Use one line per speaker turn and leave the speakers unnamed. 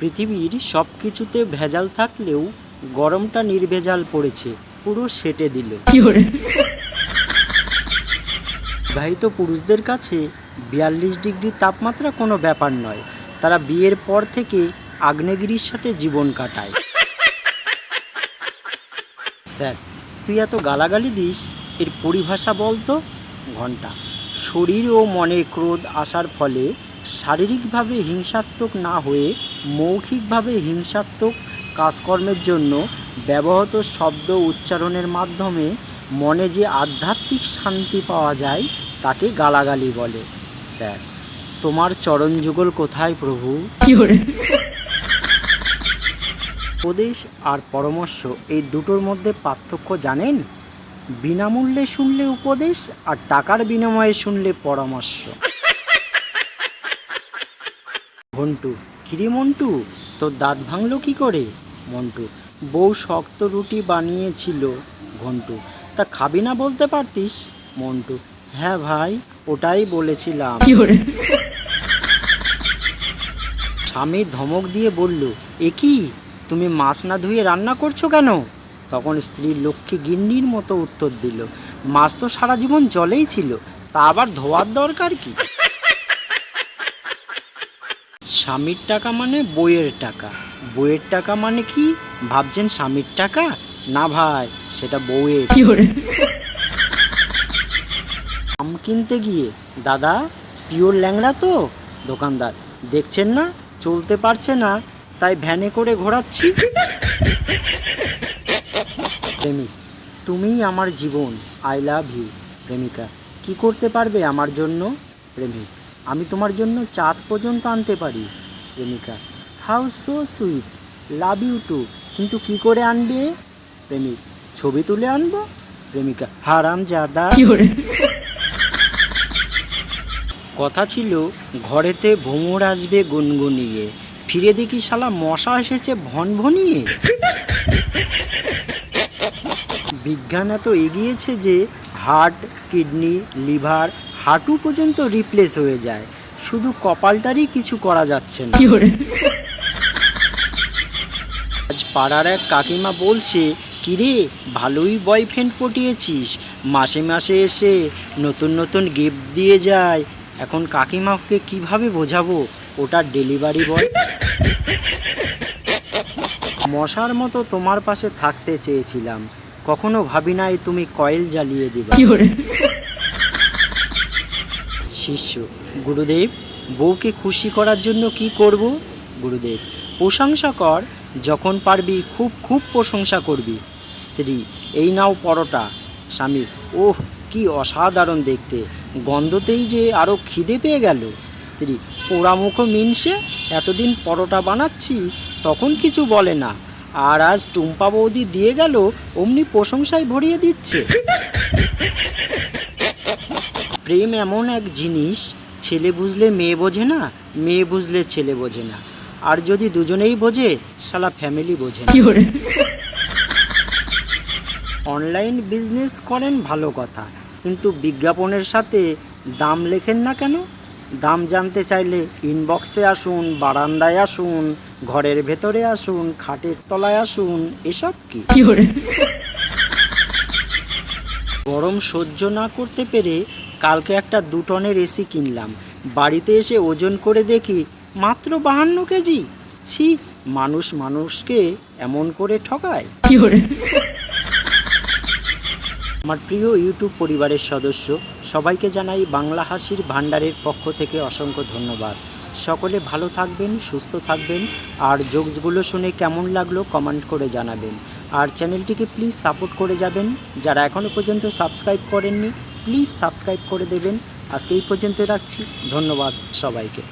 পৃথিবীর সব কিছুতে ভেজাল থাকলেও গরমটা নির্ভেজাল পড়েছে, পুরো সেটে দিল। বিবাহিত পুরুষদের কাছে 42 ডিগ্রি তাপমাত্রা কোনো ব্যাপার নয়, তারা বিয়ের পর থেকে আগ্নেয়গিরির সাথে জীবন কাটায়। স্যার, তুই এত গালাগালি দিস, এর পরিভাষা বলতো। ঘন্টা, শরীর ও মনে ক্রোধ আসার ফলে শারীরিকভাবে হিংসাত্মক না হয়ে মৌখিকভাবে হিংসাত্মক কাজকর্মের জন্য ব্যবহৃত শব্দ উচ্চারণের মাধ্যমে মনে যে আধ্যাত্মিক শান্তি পাওয়া যায় তাকে গালাগালি বলে। স্যার, তোমার চরণ যুগল কোথায় প্রভু? উপদেশ আর পরামর্শ এই দুটোর মধ্যে পার্থক্য জানেন? বিনামূল্যে শুনলে উপদেশ আর টাকার বিনিময়ে শুনলে পরামর্শ। ঘন্টু, কিরে মন্টু, তোর দাঁত ভাঙলো কি করে? মন্টু, বউ শক্ত রুটি বানিয়েছিল। ঘন্টু, তা খাবি না বলতে পারতিস? মন্টু, হ্যাঁ ভাই, ওটাই বলেছিলাম। স্বামী ধমক দিয়ে বলল, এ কি, তুমি মাছ না ধুয়ে রান্না করছো কেন? তখন স্ত্রী লক্ষ্মী গিন্নির মতো উত্তর দিল, মাছ তো সারা জীবন জলেই ছিল, তা আবার ধোয়ার দরকার কি? স্বামীর টাকা মানে বইয়ের টাকা, বইয়ের টাকা মানে কি ভাবছেন স্বামীর টাকা? না ভাই, সেটা বউয়ের। আম কিনতে গিয়ে, দাদা পিওর ল্যাংড়া তো? দোকানদার, দেখছেন না চলতে পারছে না, তাই ভ্যানে করে ঘোরাচ্ছি। প্রেমিক, তুমিই আমার জীবন, আই লাভ ইউ। প্রেমিকা, কি করতে পারবে আমার জন্য? প্রেমিক, আমি তোমার জন্য চাঁদ পর্যন্ত আনতে পারি। প্রেমিকা, how so sweet, love you too, কিন্তু কি করে আনবে? প্রেমিক, ছবি তুলে আনবো। প্রেমিকা, হারামজাদা। কথা ছিল ঘরেতে ভোমর আসবে গুনগুনিয়ে, ফিরে দেখি শালা মশা এসেছে ভনভনিয়ে। বিজ্ঞান এত এগিয়েছে যে হার্ট, কিডনি, লিভার, হাঁটু পর্যন্ত রিপ্লেস হয়ে যায়, শুধু কপালটারই কিছু করা যাচ্ছে না। আজ পাড়ার এক কাকিমা বলছে, কিরে ভালোই বয়ফ্রেন্ড পটিয়েছিস, মাসে মাসে এসে নতুন নতুন গিফট দিয়ে যায়। এখন কাকিমাকে কিভাবে বোঝাবো ওটা ডেলিভারি বয়? মশার মতো তোমার পাশে থাকতে চেয়েছিলাম, কখনো ভাবি নাই তুমি কয়েল জ্বালিয়ে দিবা। শিষ্য, গুরুদেব, বউকে খুশি করার জন্য কি করব? গুরুদেব, প্রশংসা কর, যখন পারবি খুব খুব প্রশংসা করবি। স্ত্রী, এই নাও পরোটা। স্বামী, ওহ কি অসাধারণ দেখতে, গন্ধতেই যে আরও খিদে পেয়ে গেল। স্ত্রী, পোড়ামুখো মিনসে, এতদিন পরোটা বানাচ্ছি তখন কিছু বলে না, আর আজ টুম্পা বৌদি দিয়ে গেল অমনি প্রশংসায় ভরিয়ে দিচ্ছে। প্রেম এমন এক জিনিস, ছেলে বুঝলে মেয়ে বোঝে না, মেয়ে বুঝলে ছেলে বোঝে না, আর যদি দুজনেই বোঝে শালা ফ্যামিলি বোঝে না। অনলাইন বিজনেস করেন ভালো কথা, কিন্তু বিজ্ঞাপনের সাথে দাম লেখেন না কেন? দাম জানতে চাইলে ইনবক্সে আসুন, বারান্দায় আসুন, ঘরের ভেতরে আসুন, খাটের তলায় আসুন, এসব কি? গরম সহ্য না করতে পেরে কালকে একটা 2 টনের এসি কিনলাম, বাড়িতে এসে ওজন করে দেখি মাত্র 52 কেজি। ছি, মানুষ মানুষকে এমন করে ঠকায়? আমার প্রিয় ইউটিউব পরিবারের সদস্য সবাইকে জানাই বাংলা হাসির ভাণ্ডারের পক্ষ থেকে অসংখ্য ধন্যবাদ। সকলে ভালো থাকবেন, সুস্থ থাকবেন, আর জোকসগুলো শুনে কেমন লাগলো কমেন্ট করে জানাবেন। আর চ্যানেলটিকে প্লিজ সাপোর্ট করে যাবেন, যারা এখনও পর্যন্ত সাবস্ক্রাইব করেননি প্লিজ সাবস্ক্রাইব করে দেবেন। আজকে এই পর্যন্ত রাখছি, ধন্যবাদ সবাইকে।